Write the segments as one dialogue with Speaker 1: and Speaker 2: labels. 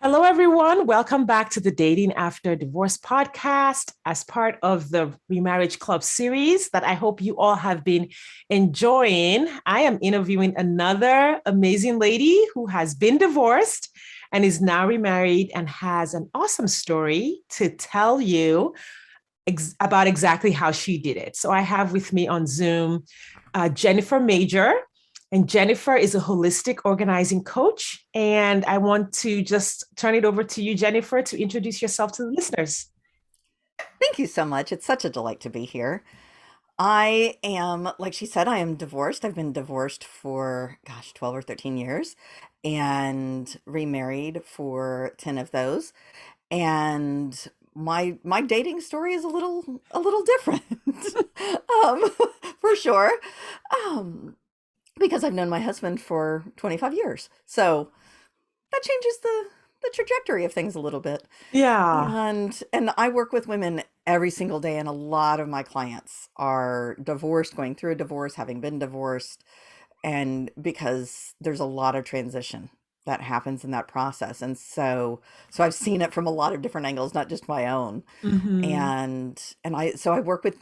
Speaker 1: Hello, everyone. Welcome back to the Dating After Divorce podcast as part of the Remarriage Club series that I hope you all have been enjoying. I am interviewing another amazing lady who has been divorced and is now remarried and has an awesome story to tell you about exactly how she did it. So I have with me on Zoom Jennifer Major. And Jennifer is a holistic organizing coach. And I want to just turn it over to you, Jennifer, to introduce yourself to the listeners.
Speaker 2: Thank you so much. It's such a delight to be here. I am, like she said, I am divorced. I've been divorced for, 12 or 13 years and remarried for 10 of those. And my dating story is a little different. um, for sure. Um, because I've known my husband for 25 years. So that changes the trajectory of things a little bit.
Speaker 1: Yeah.
Speaker 2: And I work with women every single day, and a lot of my clients are divorced, going through a divorce, having been divorced, and because there's a lot of transition that happens in that process. And so I've seen it from a lot of different angles, not just my own.
Speaker 1: Mm-hmm.
Speaker 2: And I work with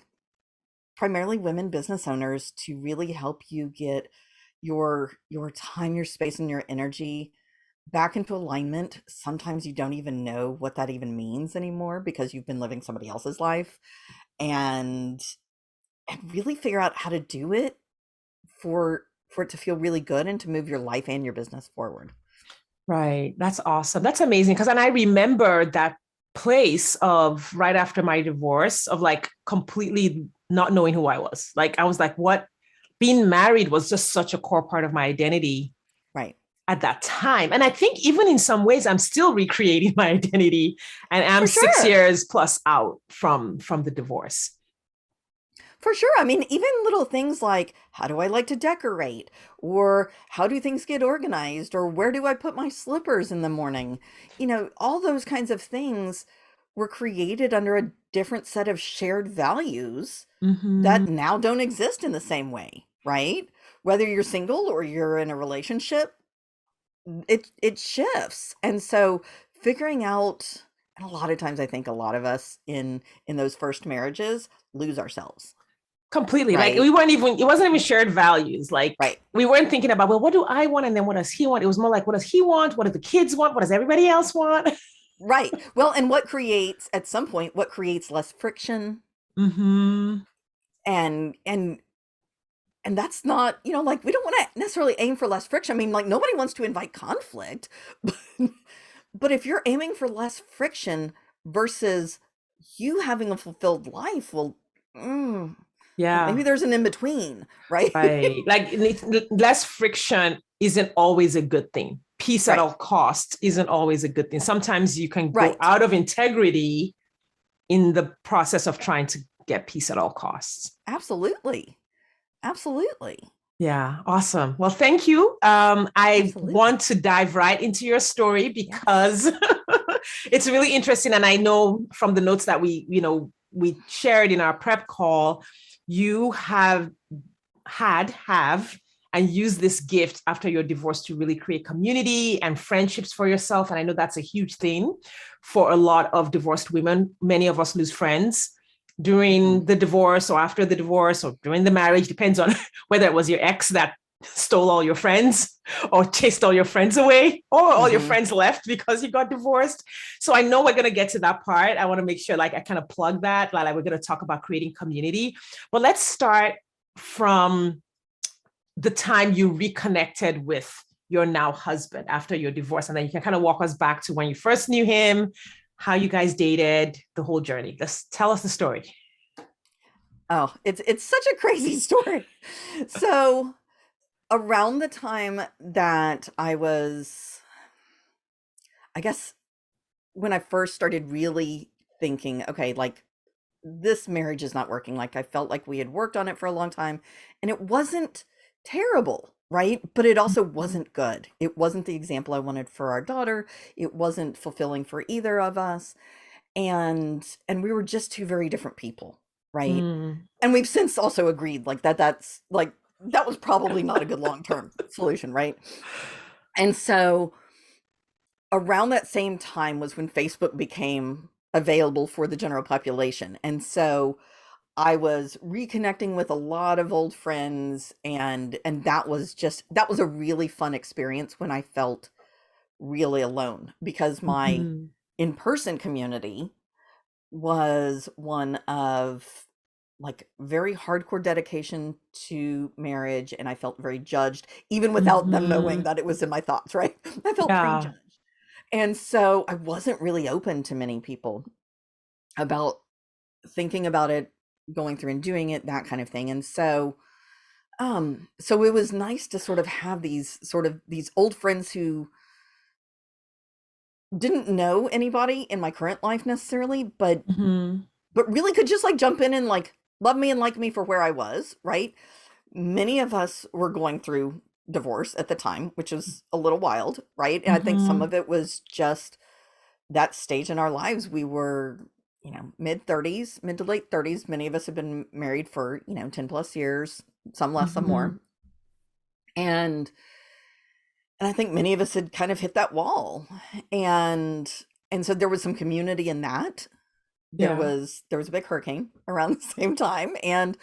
Speaker 2: primarily women business owners to really help you get your time, your space, and your energy back into alignment. Sometimes you don't even know what that even means anymore because you've been living somebody else's life, and really figure out how to do it for it to feel really good and to move your life and your business forward.
Speaker 1: Right. That's awesome. That's amazing. Because and I remember that place of right after my divorce of like completely not knowing who I was. Like I was like, what? Being married was just such a core part of my identity
Speaker 2: Right.
Speaker 1: at that time. And I think even in some ways, I'm still recreating my identity, and I'm
Speaker 2: For
Speaker 1: 6
Speaker 2: sure.
Speaker 1: years plus out from the divorce.
Speaker 2: For sure. I mean, even little things like how do I like to decorate, or how do things get organized, or where do I put my slippers in the morning? All those kinds of things were created under a different set of shared values
Speaker 1: Mm-hmm.
Speaker 2: that now don't exist in the same way, right? Whether you're single or you're in a relationship, it shifts. And so figuring out, and a lot of times I think a lot of us in those first marriages lose ourselves,
Speaker 1: Completely. Like
Speaker 2: right?
Speaker 1: we weren't even, it wasn't even shared values. Like
Speaker 2: Right.
Speaker 1: we weren't thinking about, well, what do I want? And then what does he want? It was more like, what does he want? What do the kids want? What does everybody else want?
Speaker 2: Right. Well, and what creates at some point what creates less friction,
Speaker 1: Mm-hmm.
Speaker 2: and and that's not, like we don't want to necessarily aim for less friction. I mean, like nobody wants to invite conflict, but, but if you're aiming for less friction versus you having a fulfilled life, well, maybe
Speaker 1: Yeah.
Speaker 2: there's an in between, right?
Speaker 1: Right. Like less friction isn't always a good thing. Peace at
Speaker 2: Right.
Speaker 1: all costs isn't always a good thing. Sometimes you can go
Speaker 2: Right.
Speaker 1: out of integrity in the process of trying to get peace at all costs.
Speaker 2: Absolutely. Absolutely.
Speaker 1: Yeah, awesome. Well, thank you. I
Speaker 2: Absolutely.
Speaker 1: want to dive right into your story
Speaker 2: Yes.
Speaker 1: because it's really interesting. And I know from the notes that we shared in our prep call, you have and use this gift after your divorce to really create community and friendships for yourself. And I know that's a huge thing for a lot of divorced women. Many of us lose friends
Speaker 2: Hmm.
Speaker 1: during the divorce or after the divorce or during the marriage, depends on whether it was your ex that stole all your friends or chased all your friends away or all your
Speaker 2: Hmm.
Speaker 1: friends left because you got divorced. So I know we're going to get to that part. I want to make sure like I kind of plug that, like we're going to talk about creating community. But let's start from the time you reconnected with your now husband after your divorce. And then you can kind of walk us back to when you first knew him, how you guys dated, the whole journey. Just tell us the story.
Speaker 2: Oh, it's such a crazy story. So around the time that I guess when I first started really thinking, okay, like this marriage is not working. Like I felt like we had worked on it for a long time and it wasn't terrible, right? But it also wasn't good. It wasn't the example I wanted for our daughter. It wasn't fulfilling for either of us. And we were just two very different people, right?
Speaker 1: Mm,
Speaker 2: And we've since also agreed like that's like that was probably not a good long-term solution, right? And so around that same time was when Facebook became available for the general population. And so I was reconnecting with a lot of old friends, and that was a really fun experience when I felt really alone, because my
Speaker 1: Mhm.
Speaker 2: in-person community was one of like very hardcore dedication to marriage, and I felt very judged even without them knowing
Speaker 1: Mhm.
Speaker 2: that it was in my thoughts, right? I felt
Speaker 1: Yeah.
Speaker 2: prejudged. And so I wasn't really open to many people about thinking about it, going through and doing it, that kind of thing. And so so it was nice to sort of have these old friends who didn't know anybody in my current life necessarily,
Speaker 1: Mhm.
Speaker 2: but really could just like jump in and like love me and like me for where I was, right? Many of us were going through divorce at the time, which was a little wild, right? And I think some
Speaker 1: Mhm.
Speaker 2: of it was just that stage in our lives. We were, mid 30s, mid to late 30s. Many of us have been married for, 10 plus years, some less, some
Speaker 1: Mhm.
Speaker 2: more. And I think many of us had kind of hit that wall. And so there was some community in that.
Speaker 1: Yeah.
Speaker 2: There was a big hurricane around the same time, and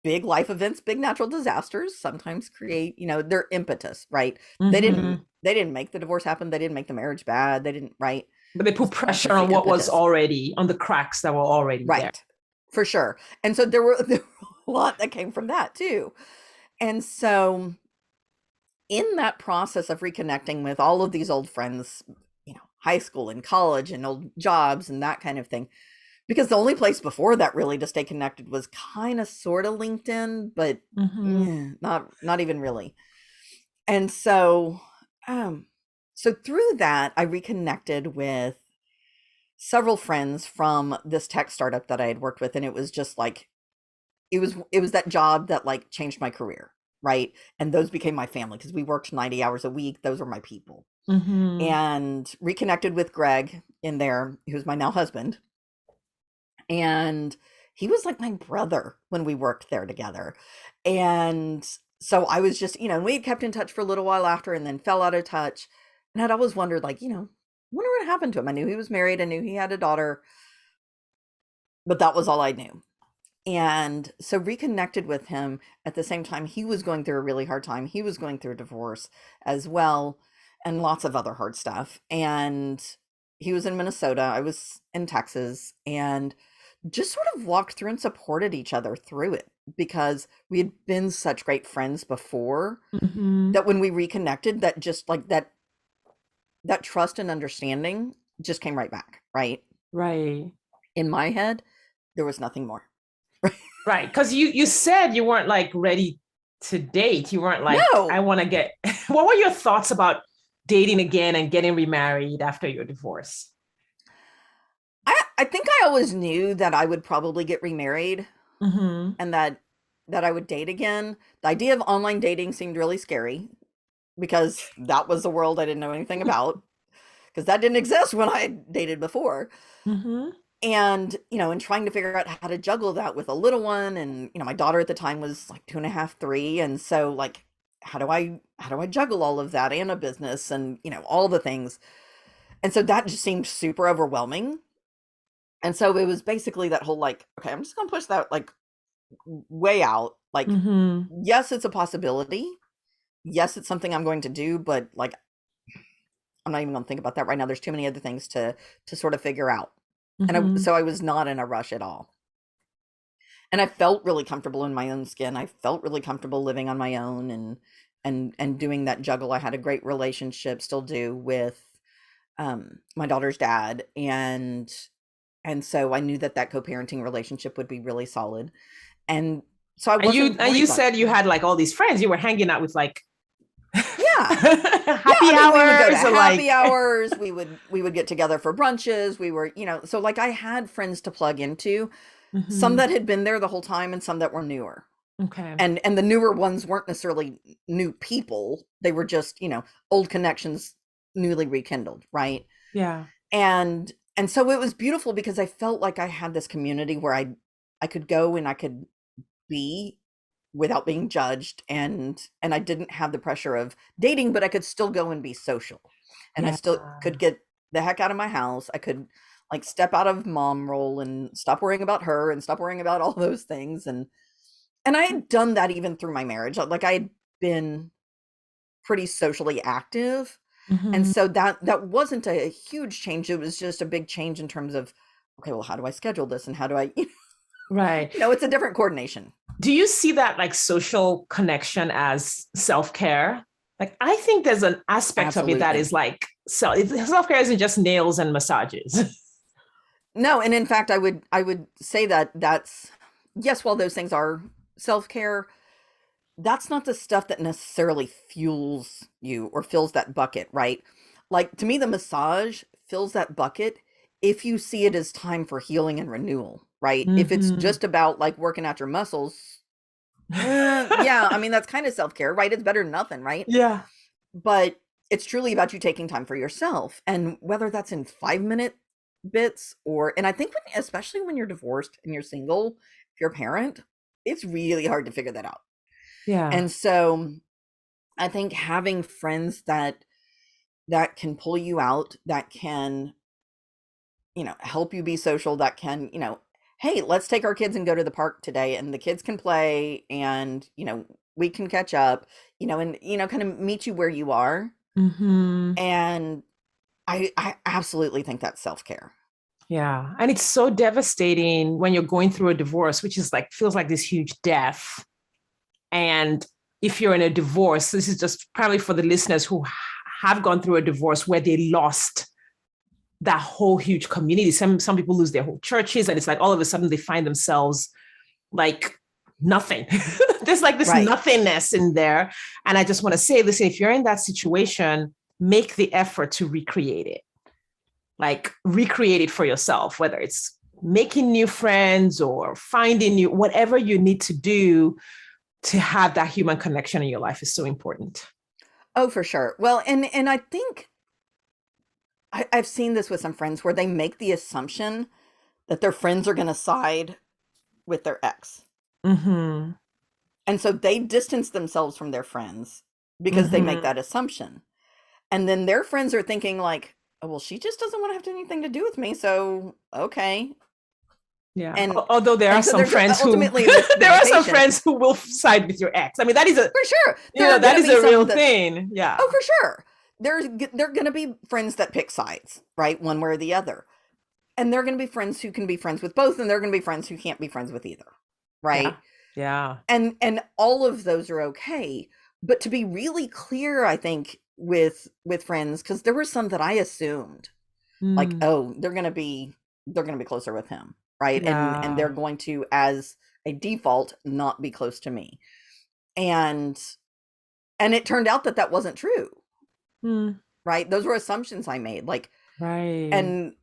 Speaker 2: big life events, big natural disasters sometimes create, their impetus, right?
Speaker 1: Mhm.
Speaker 2: They didn't make the divorce happen. They didn't make the marriage bad. They didn't, right?
Speaker 1: But they
Speaker 2: It was
Speaker 1: put
Speaker 2: kind of
Speaker 1: pressure
Speaker 2: just the
Speaker 1: on what was
Speaker 2: impetus.
Speaker 1: already on the cracks that were already there.
Speaker 2: Right. For sure. And so there were a lot that came from that too. And so in that process of reconnecting with all of these old friends, high school and college and old jobs and that kind of thing, because the only place before that really to stay connected was kind of sort of LinkedIn, but
Speaker 1: Mhm.
Speaker 2: not even really. And so so through that I reconnected with several friends from this tech startup that I had worked with, and it was just like it was that job that like changed my career, right? And those became my family because we worked 90 hours a week. Those were my people.
Speaker 1: Mhm.
Speaker 2: And reconnected with Greg in there, who's my now husband, and he was like my brother when we worked there together. And so I was just, we had kept in touch for a little while after and then fell out of touch. And I'd always wondered, like, wonder what happened to him. I knew he was married, I knew he had a daughter, but that was all I knew. And so reconnected with him at the same time. He was going through a really hard time. He was going through a divorce as well, and lots of other hard stuff. And he was in Minnesota, I was in Texas, and just sort of walked through and supported each other through it, because we had been such great friends before
Speaker 1: Mhm.
Speaker 2: that when we reconnected, that just like that trust and understanding just came right back, right?
Speaker 1: Right.
Speaker 2: In my head, there was nothing more.
Speaker 1: Right. Because you said you weren't like ready to date. You weren't like, I
Speaker 2: No.
Speaker 1: want to get what were your thoughts about dating again and getting remarried after your divorce?
Speaker 2: I think I always knew that I would probably get remarried,
Speaker 1: Mm-hmm.
Speaker 2: and that I would date again. The idea of online dating seemed really scary, because that was the world I didn't know anything about, because that didn't exist when I dated before.
Speaker 1: Mm-hmm.
Speaker 2: And, and trying to figure out how to juggle that with a little one. And, my daughter at the time was like 2.5, 3. And so like, how do I juggle all of that and a business and, all the things. And so that just seemed super overwhelming. And so it was basically that whole like, okay, I'm just gonna push that like way out. Like,
Speaker 1: Mm-hmm.
Speaker 2: yes, it's a possibility. Yes, it's something I'm going to do, but like I'm not even gonna think about that right now. There's too many other things to sort of figure out. And
Speaker 1: Mm-hmm.
Speaker 2: so I was not in a rush at all. And I felt really comfortable in my own skin. I felt really comfortable living on my own, and doing that juggle. I had a great relationship, still do, with my daughter's dad, and so I knew that that co-parenting relationship would be really solid. And so I wasn't
Speaker 1: And you
Speaker 2: worried much.
Speaker 1: said you had like all these friends. You were hanging out with like
Speaker 2: Yeah. Yeah, I
Speaker 1: happy
Speaker 2: mean, we would go to
Speaker 1: hours or
Speaker 2: happy
Speaker 1: like
Speaker 2: hours, we would get together for brunches, we were, so like I had friends to plug into, some
Speaker 1: Mhm.
Speaker 2: that had been there the whole time and some that were newer.
Speaker 1: Okay.
Speaker 2: And the newer ones weren't necessarily new people. They were just, old connections newly rekindled, right?
Speaker 1: Yeah.
Speaker 2: And so it was beautiful because I felt like I had this community where I could go and I could be without being judged, and I didn't have the pressure of dating, but I could still go and be social. and I
Speaker 1: Yeah.
Speaker 2: still could get the heck out of my house. I could like step out of mom role and stop worrying about her and stop worrying about all those things. And I had done that even through my marriage. Like I had been pretty socially active. And
Speaker 1: Mhm.
Speaker 2: so that wasn't a huge change. It was just a big change in terms of, okay, well, how do I schedule this and how do I,
Speaker 1: Right.
Speaker 2: it's a different coordination.
Speaker 1: Do you see that like social connection as self-care? Like I think there's an aspect of it that
Speaker 2: Absolutely.
Speaker 1: is like self-care isn't just nails and massages.
Speaker 2: No, and in fact, I would say that that's, yes, while those things are self-care, that's not the stuff that necessarily fuels you or fills that bucket, right? Like to me, the massage fills that bucket if you see it as time for healing and renewal, right? If it's
Speaker 1: Mhm.
Speaker 2: just about like working out your muscles, yeah, I mean that's kind of self-care, right? It's better than nothing, right?
Speaker 1: Yeah.
Speaker 2: But it's truly about you taking time for yourself, and whether that's in 5-minute bits or, and I think when, especially when you're divorced and you're single, if you're a parent, it's really hard to figure that out.
Speaker 1: Yeah.
Speaker 2: And so I think having friends that can pull you out, that can, help you be social, that can, hey, let's take our kids and go to the park today and the kids can play and, we can catch up, and, kind of meet you where you are.
Speaker 1: Hmm.
Speaker 2: And I absolutely think that's self-care.
Speaker 1: Yeah. And it's so devastating when you're going through a divorce, which is like, feels like this huge death. And if you're in a divorce, this is just probably for the listeners who have gone through a divorce where they lost that whole huge community. Some people lose their whole churches, and it's like all of a sudden they find themselves like nothing. There's like this
Speaker 2: Right.
Speaker 1: nothingness in there. And I just want to say, listen, if you're in that situation, make the effort to recreate it. Like recreate it for yourself, whether it's making new friends or finding new, whatever you need to do to have that human connection in your life is so important.
Speaker 2: Oh, for sure. Well, and I think I've seen this with some friends where they make the assumption that their friends are going to side with their ex.
Speaker 1: Mm-hmm.
Speaker 2: And so they distance themselves from their friends because they make
Speaker 1: Mm-hmm.
Speaker 2: that assumption. And then their friends are thinking like, oh, well, she just doesn't want to have anything to do with me. So, okay.
Speaker 1: Yeah.
Speaker 2: And
Speaker 1: Although there are
Speaker 2: and so
Speaker 1: some
Speaker 2: there's
Speaker 1: friends who
Speaker 2: ultimately
Speaker 1: there are some
Speaker 2: miscommunication.
Speaker 1: friends who will side with your ex. I mean, that is a
Speaker 2: For sure. There are going
Speaker 1: that
Speaker 2: to
Speaker 1: is
Speaker 2: be
Speaker 1: a real
Speaker 2: some that,
Speaker 1: thing. Yeah.
Speaker 2: oh, for sure. They're going to be friends that pick sides, right? One way or the other. And they're going to be friends who can be friends with both, and they're going to be friends who can't be friends with either,
Speaker 1: Yeah.
Speaker 2: right?
Speaker 1: Yeah.
Speaker 2: And all of those are okay. But to be really clear, I think with friends, because there were some that I assumed like,
Speaker 1: Mm.
Speaker 2: oh, they're gonna be closer with him, right? And they're
Speaker 1: Yeah.
Speaker 2: going to, as a default, not be close to me. And it turned out that that wasn't true,
Speaker 1: Mm.
Speaker 2: right? Those were assumptions I made. Like,
Speaker 1: Right.
Speaker 2: and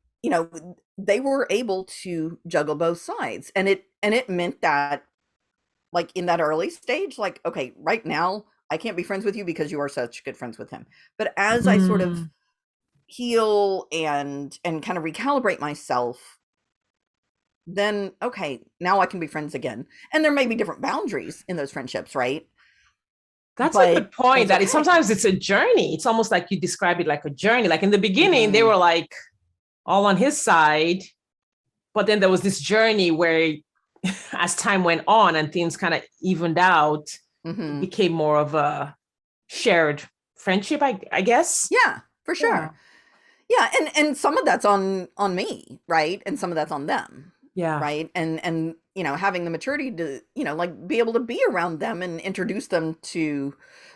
Speaker 2: they were able to juggle both sides, and it meant that, like in that early stage, like, okay, right now I can't be friends with you because you are such good friends with him. But as I sort of
Speaker 1: Mm.
Speaker 2: heal and kind of recalibrate myself, then okay, now I can be friends again. And there may be different boundaries in those friendships, right?
Speaker 1: That's a
Speaker 2: But
Speaker 1: good point.
Speaker 2: it's
Speaker 1: That it
Speaker 2: okay.
Speaker 1: sometimes it's a journey. It's almost like you describe it like a journey. Like in the beginning, they
Speaker 2: Hmm.
Speaker 1: were like all on his side, but then there was this journey where as time went on and things kind of evened out, it
Speaker 2: Hmm.
Speaker 1: became more of a shared friendship, I guess.
Speaker 2: Yeah, for
Speaker 1: Yeah.
Speaker 2: sure. Yeah, and some of that's on me, right? And some of that's on them,
Speaker 1: Yeah.
Speaker 2: right? And having the maturity to, like be able to be around them and introduce them to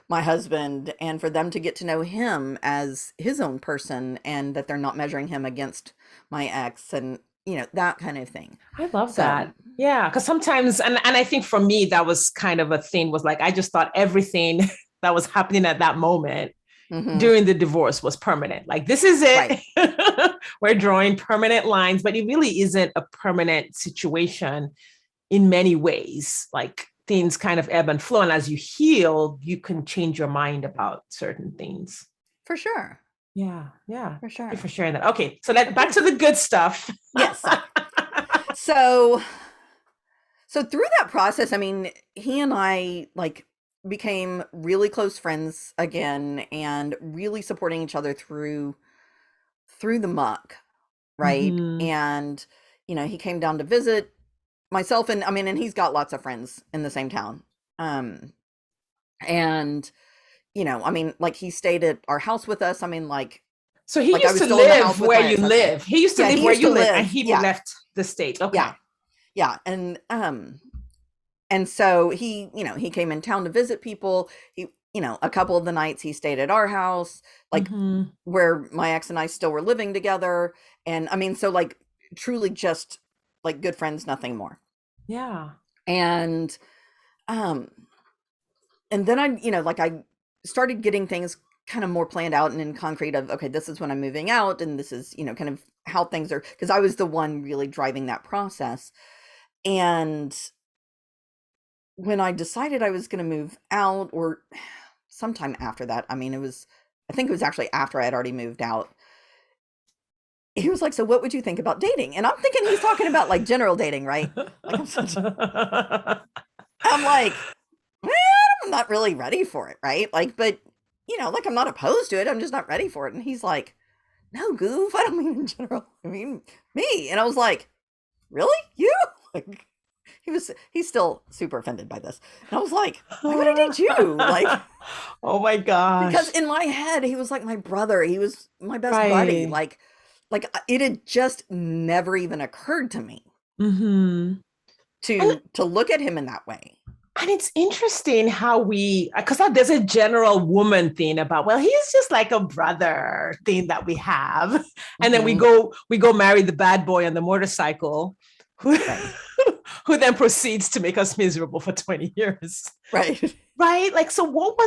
Speaker 2: my husband, and for them to get to know him as his own person, and that they're not measuring him against my ex, and that kind of thing.
Speaker 1: I love
Speaker 2: So,
Speaker 1: that. Yeah. Cause sometimes, and I think for me, that was kind of a thing was like, I just thought everything that was happening at that moment
Speaker 2: mhm,
Speaker 1: during the divorce was permanent. Like, this is
Speaker 2: right.
Speaker 1: it. We're drawing permanent lines, but it really isn't a permanent situation in many ways. Like, things kind of ebb and flow. And as you heal, you can change your mind about certain things.
Speaker 2: For sure.
Speaker 1: Yeah. Yeah.
Speaker 2: For
Speaker 1: Thank you for
Speaker 2: sure.
Speaker 1: sharing that. Okay. So let
Speaker 2: Of
Speaker 1: back to the
Speaker 2: course.
Speaker 1: good stuff.
Speaker 2: Yes. So through that process, I mean, he and I, like, became really close friends again and really supporting each other through the muck, right?
Speaker 1: Mm-hmm.
Speaker 2: And he came down to visit myself, and I mean, and he's got lots of friends in the same town. Um and I mean, like, he stayed at our house with us. I mean,
Speaker 1: So he
Speaker 2: I
Speaker 1: used
Speaker 2: was
Speaker 1: to
Speaker 2: still in the house
Speaker 1: live
Speaker 2: with
Speaker 1: where
Speaker 2: my
Speaker 1: you
Speaker 2: ex-husband.
Speaker 1: live. He used to
Speaker 2: Yeah,
Speaker 1: live
Speaker 2: he
Speaker 1: where
Speaker 2: used to
Speaker 1: you live, and
Speaker 2: live.
Speaker 1: he
Speaker 2: Yeah,
Speaker 1: left the state.
Speaker 2: yeah,
Speaker 1: Okay.
Speaker 2: yeah. And so he came in town to visit people. He, a couple of the nights he stayed at our house, like,
Speaker 1: Mm-hmm.
Speaker 2: where my ex and I still were living together. And I mean, so, like, truly just like good friends, nothing more.
Speaker 1: Yeah.
Speaker 2: And um and then I started getting things kind of more planned out and in concrete of, okay, this is when I'm moving out, and this is, kind of how things are, because I was the one really driving that process. And when I decided I was going to move out, or sometime after that, I mean, I think it was actually after I had already moved out, he was like, so what would you think about dating? And I'm thinking he's talking about, like, general dating, right? Like, I'm like, well, I'm not really ready for it, right? Like, but like, I'm not opposed to it. I'm just not ready for it. And he's like, no, goof, I don't mean in general. I mean me. And I was like, really? You? Like, he's still super offended by this. And I was like, why would I date you? Like,
Speaker 1: Oh my
Speaker 2: because
Speaker 1: gosh.
Speaker 2: in my head, he was like my brother. He was my best buddy.
Speaker 1: Right.
Speaker 2: Like, it had just never even occurred to me
Speaker 1: Mm-hmm. And
Speaker 2: to look at him in that way.
Speaker 1: and it's interesting how because there's a general woman thing about, well, he's just like a brother thing that we have. And then we
Speaker 2: Hmm.
Speaker 1: go marry the bad boy on the motorcycle who,
Speaker 2: Right.
Speaker 1: who then proceeds to make us miserable for 20 years.
Speaker 2: Right.
Speaker 1: Right? Like, so what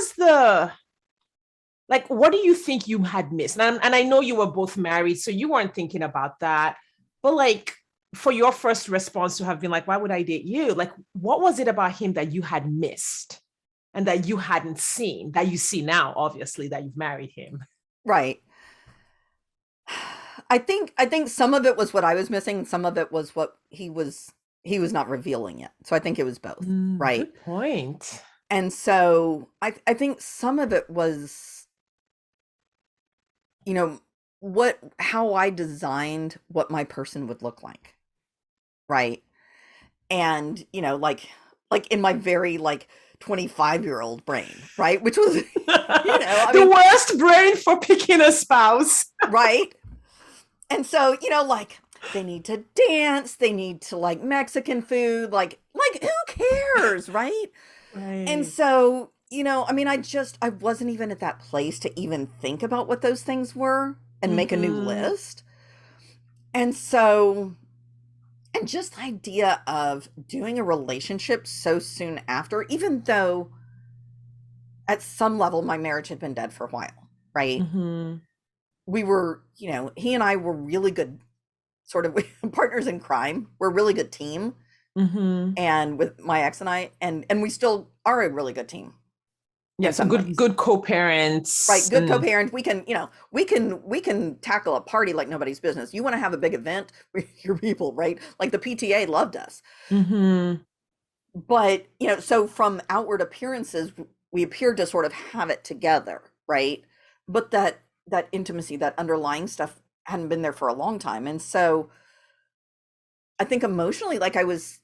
Speaker 1: do you think you had missed? And I know you were both married, so you weren't thinking about that. But like, for your first response to have been like, why would I date you? Like, what was it about him that you had missed and that you hadn't seen, that you see now, obviously, that you've married him?
Speaker 2: Right. I think some of it was what I was missing, some of it was what he was not revealing yet. So I think it was both, right?
Speaker 1: Good point.
Speaker 2: And so I think some of it was, you know, how I designed what my person would look like, right? And, like in my very, like, 25-year-old brain, right? Which was, I
Speaker 1: The
Speaker 2: mean,
Speaker 1: worst brain for picking a spouse.
Speaker 2: right? And so, like, they need to dance, they need to like Mexican food, like who cares, right? And
Speaker 1: Right.
Speaker 2: so, I mean, I wasn't even at that place to even think about what those things were and make a new
Speaker 1: Mm-hmm.
Speaker 2: list. And so, and just the idea of doing a relationship so soon after, even though at some level my marriage had been dead for a while, right?
Speaker 1: Mm-hmm.
Speaker 2: We were, he and I were really good, sort of partners in crime. We're a really good team.
Speaker 1: Mm-hmm.
Speaker 2: And with my ex and I, and we still are a really good team
Speaker 1: Yeah,
Speaker 2: in
Speaker 1: so
Speaker 2: some
Speaker 1: good
Speaker 2: ways.
Speaker 1: good
Speaker 2: Right,
Speaker 1: co-parents
Speaker 2: good
Speaker 1: and
Speaker 2: co-parent. We can tackle a party like nobody's business. You want to have a big event with your people, right? Like, the PTA loved us.
Speaker 1: mm-hmm.
Speaker 2: But, so from outward appearances, we appeared to sort of have it together, right? But that intimacy, that underlying stuff hadn't been there for a long time. And so I think emotionally, like, I was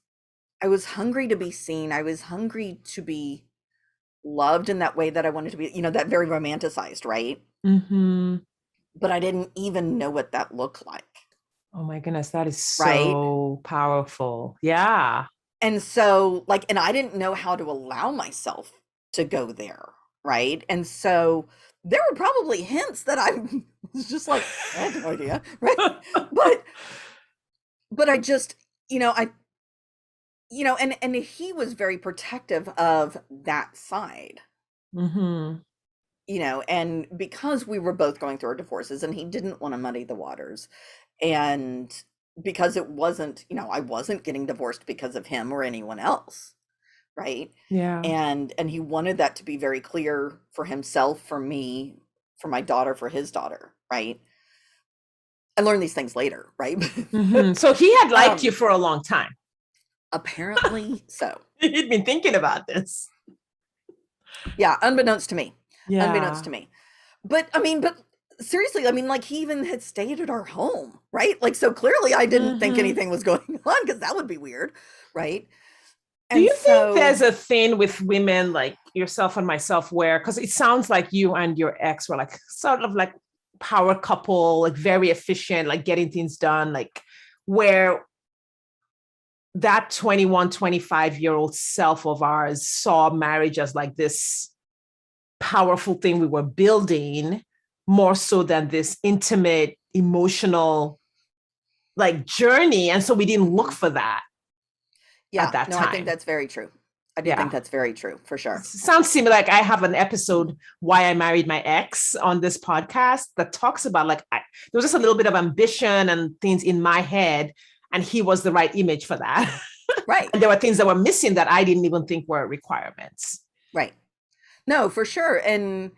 Speaker 2: hungry to be seen. I was hungry to be loved in that way that I wanted to be, that very romanticized, right?
Speaker 1: Mm-hmm.
Speaker 2: But I didn't even know what that looked like,
Speaker 1: Oh my goodness, that is
Speaker 2: right?
Speaker 1: so powerful. Yeah.
Speaker 2: And so, like, and I didn't know how to allow myself to go there, right? And so there were probably hints that I was just like, I had no idea, right? But I just, I and he was very protective of that side,
Speaker 1: Mm-hmm.
Speaker 2: and because we were both going through our divorces, and he didn't want to muddy the waters, and because it wasn't, I wasn't getting divorced because of him or anyone else, right?
Speaker 1: Yeah.
Speaker 2: And he wanted that to be very clear for himself, for me, for my daughter, for his daughter, right? I learned these things later, right?
Speaker 1: Mm-hmm. So he had liked you
Speaker 2: um
Speaker 1: for a long time.
Speaker 2: Apparently so.
Speaker 1: He'd been thinking about this.
Speaker 2: Yeah, unbeknownst to me. Unbeknownst
Speaker 1: Yeah.
Speaker 2: to me. But I mean, but seriously, I mean, like he even had stayed at our home, right? Like, so clearly I didn't think
Speaker 1: Hmm.
Speaker 2: anything was going on because that would be weird, right?
Speaker 1: Do
Speaker 2: And
Speaker 1: you think
Speaker 2: so,
Speaker 1: there's a thing with women like yourself and myself where, because it sounds like you and your ex were like sort of like power couple, like very efficient, like getting things done, like where that 21, 25-year-old self of ours saw marriage as like this powerful thing we were building more so than this intimate, emotional like journey. And so we didn't look
Speaker 2: mhm.
Speaker 1: for that at
Speaker 2: Yeah,
Speaker 1: that
Speaker 2: no, I think
Speaker 1: time.
Speaker 2: that's very true. I do think
Speaker 1: Yeah.
Speaker 2: that's very true for sure.
Speaker 1: Sounds similar. Like I have an episode why I married my ex on this podcast that talks about like there was just a little bit of ambition and things in my head, and he was the right image for that.
Speaker 2: Right,
Speaker 1: And there were things that were missing that I didn't even think were requirements.
Speaker 2: right. No, for sure. And,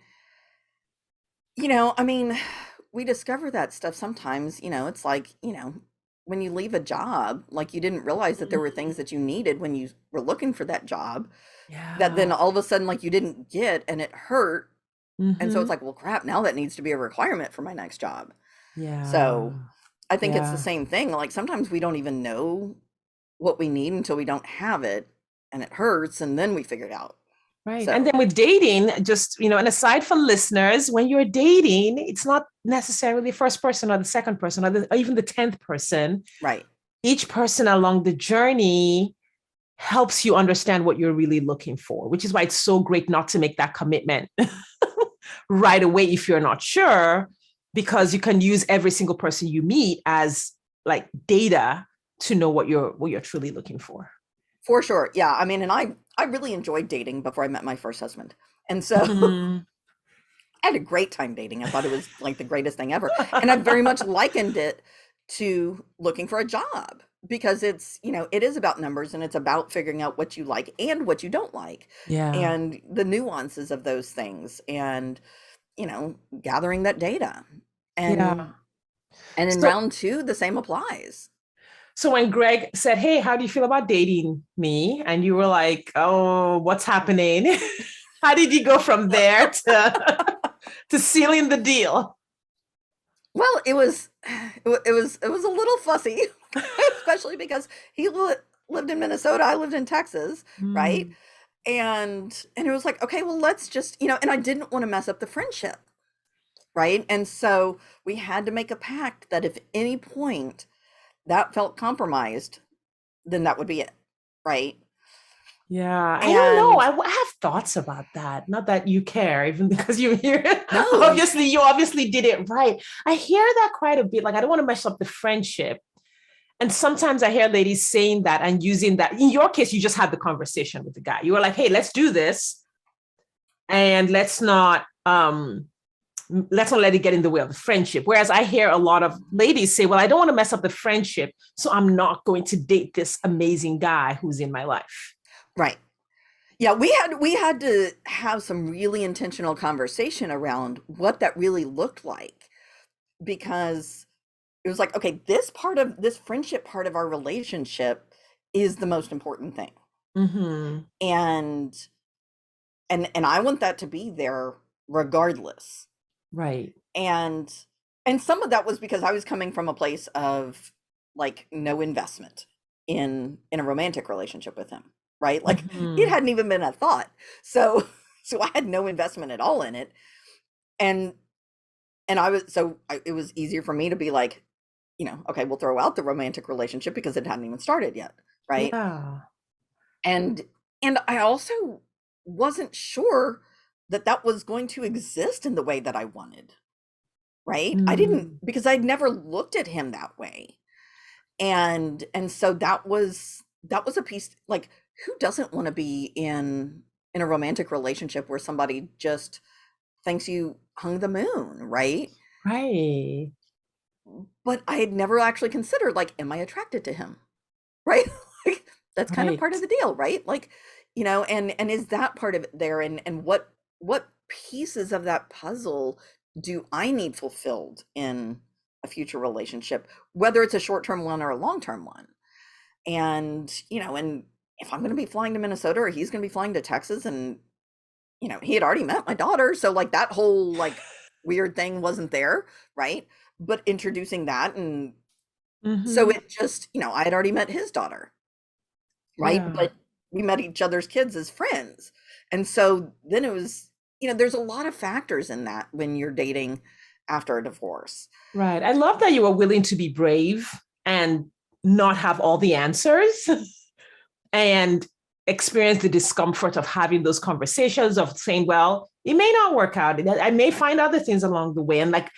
Speaker 2: I mean, we discover that stuff sometimes, it's like, when you leave a job, like you didn't realize that there were things that you needed when you were looking for that job that then
Speaker 1: Yeah.
Speaker 2: all of a sudden, like you didn't get and it hurt. And so it's
Speaker 1: Mm-hmm.
Speaker 2: like, well, crap, now that needs to be a requirement for my next job.
Speaker 1: Yeah.
Speaker 2: So I think it's the
Speaker 1: Yeah.
Speaker 2: same thing. Like sometimes we don't even know what we need until we don't have it and it hurts and then we figure it out.
Speaker 1: Right. And
Speaker 2: So,
Speaker 1: then with dating, just, and aside for listeners, when you're dating, it's not necessarily the first person or the second person or even the 10th person.
Speaker 2: right.
Speaker 1: Each person along the journey helps you understand what you're really looking for, which is why it's so great not to make that commitment right away if you're not sure, because you can use every single person you meet as like data to know what you're truly looking for.
Speaker 2: For sure. Yeah. I mean, and I really enjoyed dating before I met my first husband. And so
Speaker 1: Mhm.
Speaker 2: I had a great time dating. I thought it was like the greatest thing ever. And I very much likened it to looking for a job because it is about numbers and it's about figuring out what you like and what you don't like
Speaker 1: Yeah.
Speaker 2: and the nuances of those things and, gathering that data. And
Speaker 1: Yeah.
Speaker 2: and in
Speaker 1: So
Speaker 2: round 2, the same applies.
Speaker 1: So when Greg said, "Hey, how do you feel about dating me?" and you were like, "Oh, what's happening?" How did you go from there to to sealing the deal?
Speaker 2: Well, it was a little fussy, especially because he lived in Minnesota, I lived in Texas, right?
Speaker 1: Mm,
Speaker 2: And it was like, okay, well, let's just, and I didn't want to mess up the friendship, right? And so we had to make a pact that if any point that felt compromised, then that would be it, right?
Speaker 1: yeah, I don't know.
Speaker 2: And
Speaker 1: I have thoughts about that. Not that you care, even because you hear it.
Speaker 2: no,
Speaker 1: Obviously, you obviously did it right. I hear that quite a bit. Like, I don't want to mess up the friendship. And sometimes I hear ladies saying that and using that. In your case, you just had the conversation with the guy. You were like, "Hey, let's do this, and let's not let it get in the way of the friendship." Whereas I hear a lot of ladies say, "Well, I don't want to mess up the friendship, so I'm not going to date this amazing guy who's in my life."
Speaker 2: right. Yeah, we had to have some really intentional conversation around what that really looked like because it was like, okay, this friendship part of our relationship is the most important thing.
Speaker 1: Mm-hmm.
Speaker 2: And and I want that to be there regardless.
Speaker 1: Right.
Speaker 2: And and some of that was because I was coming from a place of like no investment in a romantic relationship with him, right? Like it
Speaker 1: Mm-hmm.
Speaker 2: hadn't even been a thought. So so I had no investment at all in it. And it was easier for me to be like, okay, we'll throw out the romantic relationship because it hadn't even started yet, right?
Speaker 1: Yeah.
Speaker 2: And and I also wasn't sure that that was going to exist in the way that I wanted, right? I didn't
Speaker 1: Mm.
Speaker 2: because I'd never looked at him that way. And so that was a piece like who doesn't want to be in a romantic relationship where somebody just thinks you hung the moon, right?
Speaker 1: Right.
Speaker 2: But I had never actually considered like am I attracted to him? Right? Like that's kind of part of
Speaker 1: Right.
Speaker 2: the deal, right? Like, and is that part of it there and what pieces of that puzzle do I need fulfilled in a future relationship, whether it's a short-term one or a long-term one? And if I'm going to be flying to Minnesota or he's going to be flying to Texas and he had already met my daughter, so like that whole like weird thing wasn't there, right? But introducing that, and so
Speaker 1: Mm-hmm.
Speaker 2: it just, I had already met his daughter, right?
Speaker 1: Yeah.
Speaker 2: But we met each other's kids as friends. And so then it was, there's a lot of factors in that when you're dating after a divorce.
Speaker 1: Right. I love that you were willing to be brave and not have all the answers and experience the discomfort of having those conversations of saying, well, it may not work out. I may find other things along the way. And like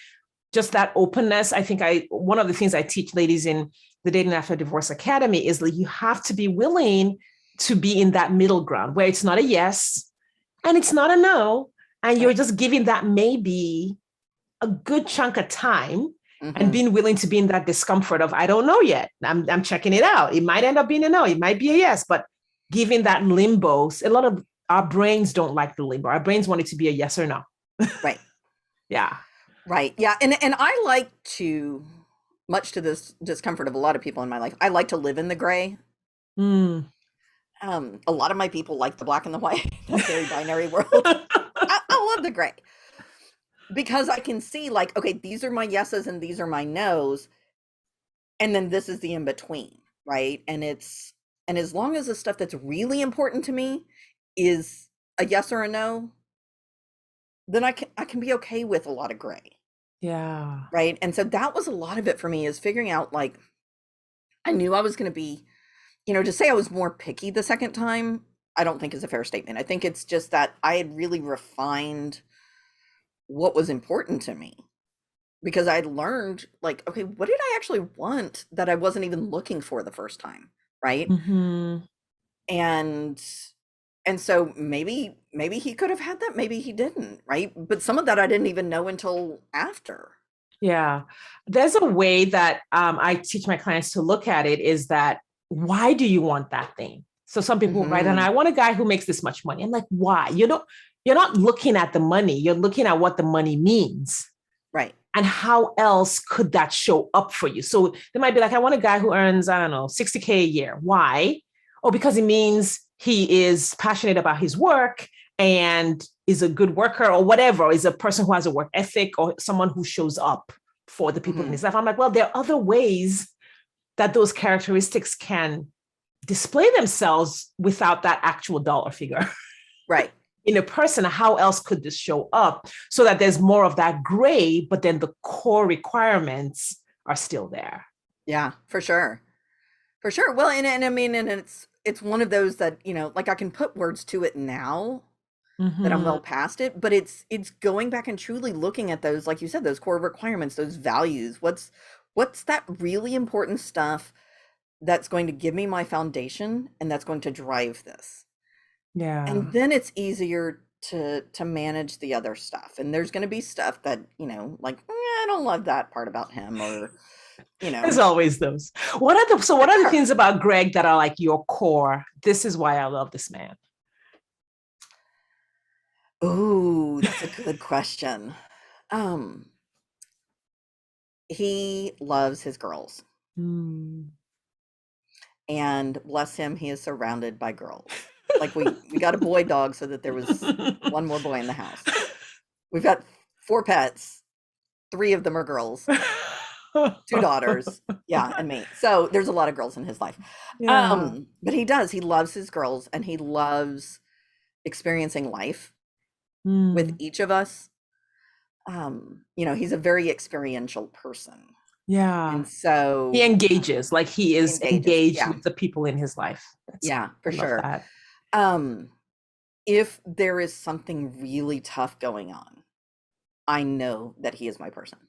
Speaker 1: just that openness. I think one of the things I teach ladies in the Dating After Divorce Academy is like you have to be willing to be in that middle ground where it's not a yes and it's not a no. And you're
Speaker 2: Right.
Speaker 1: just giving that maybe a good chunk of time and
Speaker 2: Hmm.
Speaker 1: being willing to be in that discomfort of, I don't know yet. I'm checking it out. It might end up being a no. It might be a yes, but giving that limbo. A lot of our brains don't like the limbo. Our brains want it to be a yes or no.
Speaker 2: Right.
Speaker 1: Yeah.
Speaker 2: Right. Yeah. And I like to, much to this discomfort of a lot of people in my life, I like to live in the gray.
Speaker 1: Mm.
Speaker 2: A lot of my people like the black and the white, that very binary world. I love the gray because I can see like, okay, these are my yeses and these are my nos, and then this is the in between, right? And as long as the stuff that's really important to me is a yes or a no, then I can be okay with a lot of gray,
Speaker 1: Yeah.
Speaker 2: right? And so that was a lot of it for me, is figuring out like I knew I was going to be, to say I was more picky the second time, I don't think is a fair statement. I think it's just that I had really refined what was important to me, because I'd learned like, okay, what did I actually want that I wasn't even looking for the first time, right?
Speaker 1: Mm-hmm.
Speaker 2: And so maybe he could have had that, maybe he didn't, right? But some of that I didn't even know until after.
Speaker 1: Yeah. There's a way that I teach my clients to look at it is that why do you want that thing? So some people write, and
Speaker 2: Hmm.
Speaker 1: I want a guy who makes this much money. I'm like, why? You're not looking at the money, you're looking at what the money means.
Speaker 2: Right.
Speaker 1: And how else could that show up for you? So they might be like, I want a guy who earns, I don't know, 60K a year. Why? Oh, because it means he is passionate about his work and is a good worker or whatever, is a person who has a work ethic or someone who shows up for the people in
Speaker 2: Hmm.
Speaker 1: his life. I'm like, well, there are other ways that those characteristics can display themselves without that actual dollar figure.
Speaker 2: Right.
Speaker 1: In a person, how else could this show up so that there's more of that gray, but then the core requirements are still there?
Speaker 2: Yeah, for sure. For sure. Well, and I mean, and it's one of those that, like I can put words to it now that I'm
Speaker 1: Mm-hmm.
Speaker 2: well past it, but it's going back and truly looking at those, like you said, those core requirements, those values. What's that really important stuff that's going to give me my foundation and that's going to drive this? And
Speaker 1: Yeah.
Speaker 2: then it's easier to manage the other stuff. And there's going to be stuff that, like, I don't love that part about him, or,
Speaker 1: There's always those. What
Speaker 2: for
Speaker 1: are the
Speaker 2: sure.
Speaker 1: things about Greg that are like your core? This is why I love this man.
Speaker 2: Oh, that's a good question. Um, he loves his girls,
Speaker 1: Mm.
Speaker 2: and bless him, he is surrounded by girls. Like we got a boy dog so that there was one more boy in the house. We've got four pets. Three of them are girls, two daughters, yeah, and me. So there's a lot of girls in his life.
Speaker 1: Yeah.
Speaker 2: But he loves his girls, and he loves experiencing life with
Speaker 1: Mm.
Speaker 2: each of us. He's a very experiential person.
Speaker 1: Yeah.
Speaker 2: And
Speaker 1: He
Speaker 2: so
Speaker 1: engages, like he
Speaker 2: he
Speaker 1: is
Speaker 2: engages.
Speaker 1: engaged
Speaker 2: Yeah.
Speaker 1: with the people in his life.
Speaker 2: Yeah,
Speaker 1: I
Speaker 2: for
Speaker 1: love
Speaker 2: sure.
Speaker 1: that.
Speaker 2: Um, if there is something really tough going on, I know that he is my person,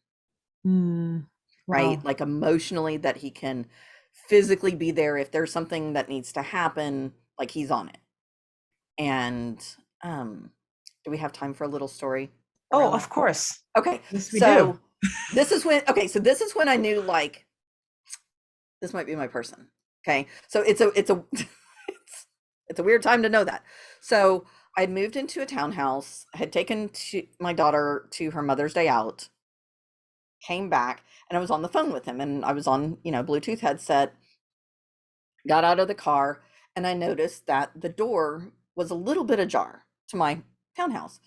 Speaker 1: Mm.
Speaker 2: right?
Speaker 1: Wow.
Speaker 2: Like emotionally, that he can physically be there if there's something that needs to happen, like he's on it. And um, do we have time for a little story
Speaker 1: Oh,
Speaker 2: around
Speaker 1: of
Speaker 2: that?
Speaker 1: course.
Speaker 2: Okay.
Speaker 1: Yes, we do.
Speaker 2: So this is when I knew like this might be my person. Okay. So it's a it's a weird time to know that. So I'd moved into a townhouse, had taken my daughter to her Mother's Day out, came back, and I was on the phone with him, and I was on, Bluetooth headset, got out of the car, and I noticed that the door was a little bit ajar to my townhouse.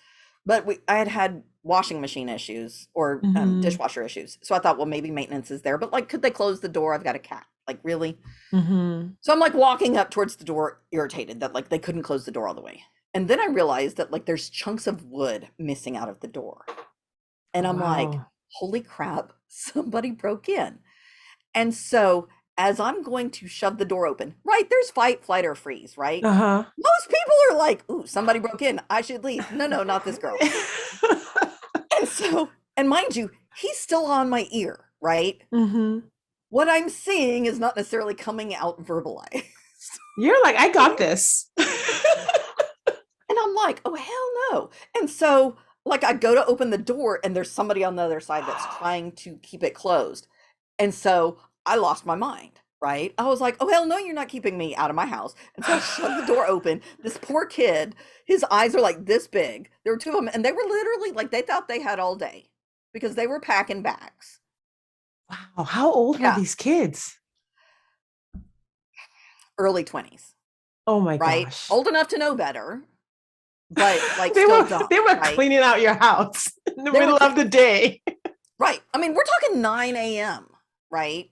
Speaker 2: But I had washing machine issues or
Speaker 1: Mm-hmm.
Speaker 2: dishwasher issues. So I thought, well, maybe maintenance is there. But like, could they close the door? I've got a cat. Like, really?
Speaker 1: Mm-hmm.
Speaker 2: So I'm like walking up towards the door, irritated that like they couldn't close the door all the way. And then I realized that like there's chunks of wood missing out of the door. And
Speaker 1: Oh,
Speaker 2: I'm like,
Speaker 1: wow.
Speaker 2: holy crap, somebody broke in. And so as I'm going to shove the door open, right, there's fight, flight, or freeze, right?
Speaker 1: Uh-huh.
Speaker 2: Most people are like, ooh, somebody broke in. I should leave. No, no, not this girl. And so, and mind you, he's still on my ear, right?
Speaker 1: Mm-hmm.
Speaker 2: What I'm seeing is not necessarily coming out verbalized.
Speaker 1: You're like, I got this.
Speaker 2: And I'm like, oh, hell no. And so, like, I go to open the door, and there's somebody on the other side that's trying to keep it closed. And so I lost my mind, right? I was like, oh, hell no, you're not keeping me out of my house. And so I shove the door open. This poor kid, his eyes are like this big. There were two of them, and they were literally like, they thought they had all day because they were packing bags.
Speaker 1: Wow. How old were
Speaker 2: Yeah,
Speaker 1: these kids?
Speaker 2: early 20s,
Speaker 1: Oh my
Speaker 2: right?
Speaker 1: gosh.
Speaker 2: Old enough to know better, but like
Speaker 1: they
Speaker 2: still
Speaker 1: were
Speaker 2: dumb,
Speaker 1: they were
Speaker 2: right?
Speaker 1: cleaning out your house in the
Speaker 2: They were
Speaker 1: middle of the day.
Speaker 2: right. I mean, we're talking 9 a.m., right?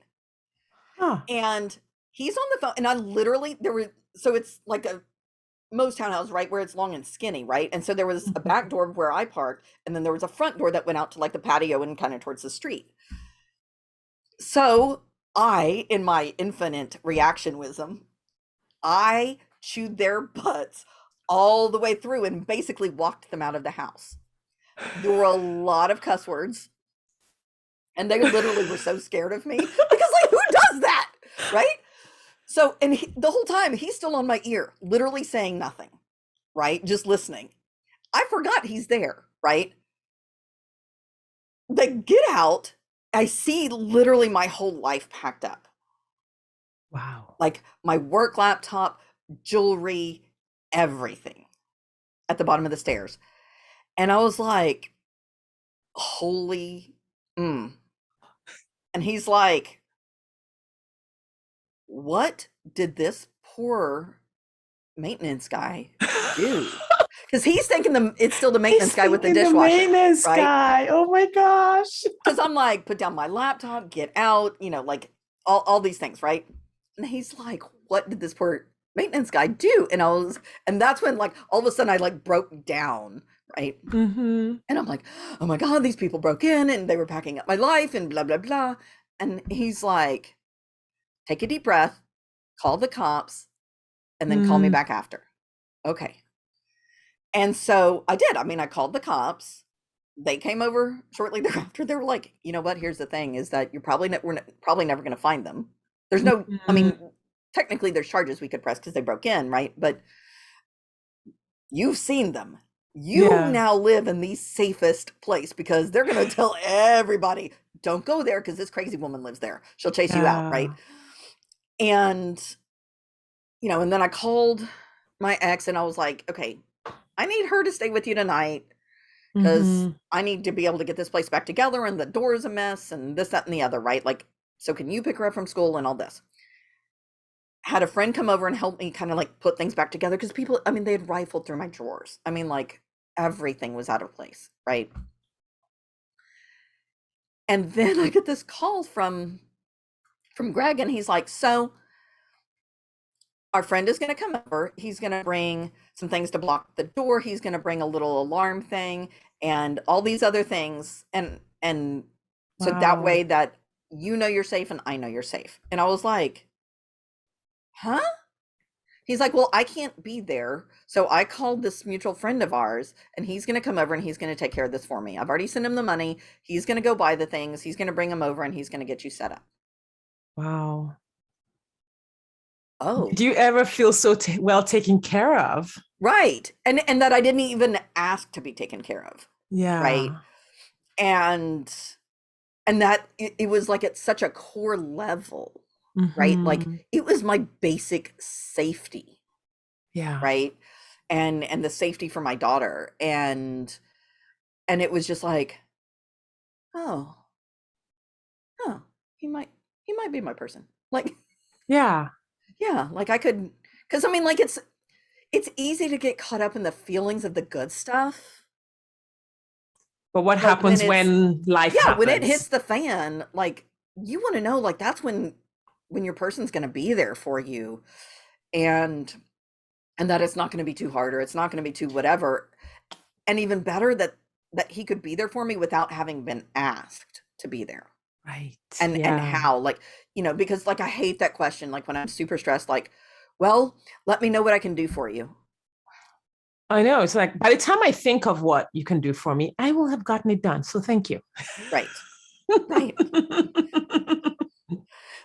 Speaker 1: Huh.
Speaker 2: And he's on the phone, and I literally, there were, so it's like a, most townhouses, right, where it's long and skinny, right? And so there was a back door where I parked, and then there was a front door that went out to like the patio and kind of towards the street. So I, in my infinite reaction wisdom, I chewed their butts all the way through and basically walked them out of the house. There were a lot of cuss words, and they literally were so scared of me because, like, who does that, right? So, and the whole time he's still on my ear, literally saying nothing, right? Just listening. I forgot he's there, right? They get out. I see literally my whole life packed up,
Speaker 1: Wow.
Speaker 2: like my work laptop, jewelry, everything at the bottom of the stairs. And I was like, holy, mm. And he's like, what did this poor maintenance guy do? Because he's thinking it's still the
Speaker 1: He's
Speaker 2: maintenance guy with the
Speaker 1: thinking the
Speaker 2: dishwasher,
Speaker 1: maintenance
Speaker 2: right?
Speaker 1: guy. Oh my gosh.
Speaker 2: Because I'm like, put down my laptop, get out, you know, like all these things, right? And he's like, what did this poor maintenance guy do? And I was, and that's when like all of a sudden I like broke down, right?
Speaker 1: Mm-hmm.
Speaker 2: And I'm like, oh my God, these people broke in and they were packing up my life and blah, blah, blah. And he's like, take a deep breath, call the cops, and then call me
Speaker 1: Mm.
Speaker 2: back after. Okay. And so I did. I mean, I called the cops. They came over shortly thereafter. They were like, you know what? Here's the thing: is that you're probably we're probably never going to find them. There's no. I
Speaker 1: Mm.
Speaker 2: mean, technically, there's charges we could press because they broke in, right? But you've seen them. You
Speaker 1: Yeah.
Speaker 2: now live in the safest place because they're going to tell everybody, don't go there because this crazy woman lives there. She'll chase you out, right?
Speaker 1: Yeah.
Speaker 2: And and then I called my ex and I was like, okay, I need her to stay with you tonight because
Speaker 1: Mm-hmm.
Speaker 2: I need to be able to get this place back together and the door is a mess and this, that, and the other, right? Like, so can you pick her up from school and all this? Had a friend come over and help me kind of like put things back together because people, I mean, they had rifled through my drawers. I mean, like everything was out of place, right? And then I get this call from Greg and he's like, so our friend is going to come over. He's going to bring some things to block the door. He's going to bring a little alarm thing and all these other things. And so that
Speaker 1: Wow.
Speaker 2: way that you know you're safe and I know you're safe. And I was like, huh? He's like, well, I can't be there. So I called this mutual friend of ours and he's going to come over and he's going to take care of this for me. I've already sent him the money. He's going to go buy the things. He's going to bring them over and he's going to get you set up.
Speaker 1: Wow.
Speaker 2: Oh,
Speaker 1: Did you ever feel so well taken care of?
Speaker 2: right. And that I didn't even ask to be taken care of. Right.
Speaker 1: Yeah.
Speaker 2: And that it was like at such a core level, right? Like
Speaker 1: Mm-hmm.
Speaker 2: it was my basic safety,
Speaker 1: Yeah.
Speaker 2: right? And the safety for my daughter. And it was just like, oh, oh, he might be my person. Like,
Speaker 1: Yeah.
Speaker 2: yeah, like I could, because I mean, like it's easy to get caught up in the feelings of the good stuff.
Speaker 1: But what
Speaker 2: But when
Speaker 1: happens
Speaker 2: it's
Speaker 1: when life
Speaker 2: yeah, when it hits
Speaker 1: happens?
Speaker 2: the fan, like you want to know, like that's when your person's going to be there for you, and that it's not going to be too hard or it's not going to be too whatever. And even better that he could be there for me without having been asked to be there.
Speaker 1: Right.
Speaker 2: And
Speaker 1: Yeah.
Speaker 2: how, like, because like I hate that question, like when I'm super stressed, like, well, let me know what I can do for you.
Speaker 1: I know. It's like by the time I think of what you can do for me, I will have gotten it done. So thank you.
Speaker 2: Right. Right.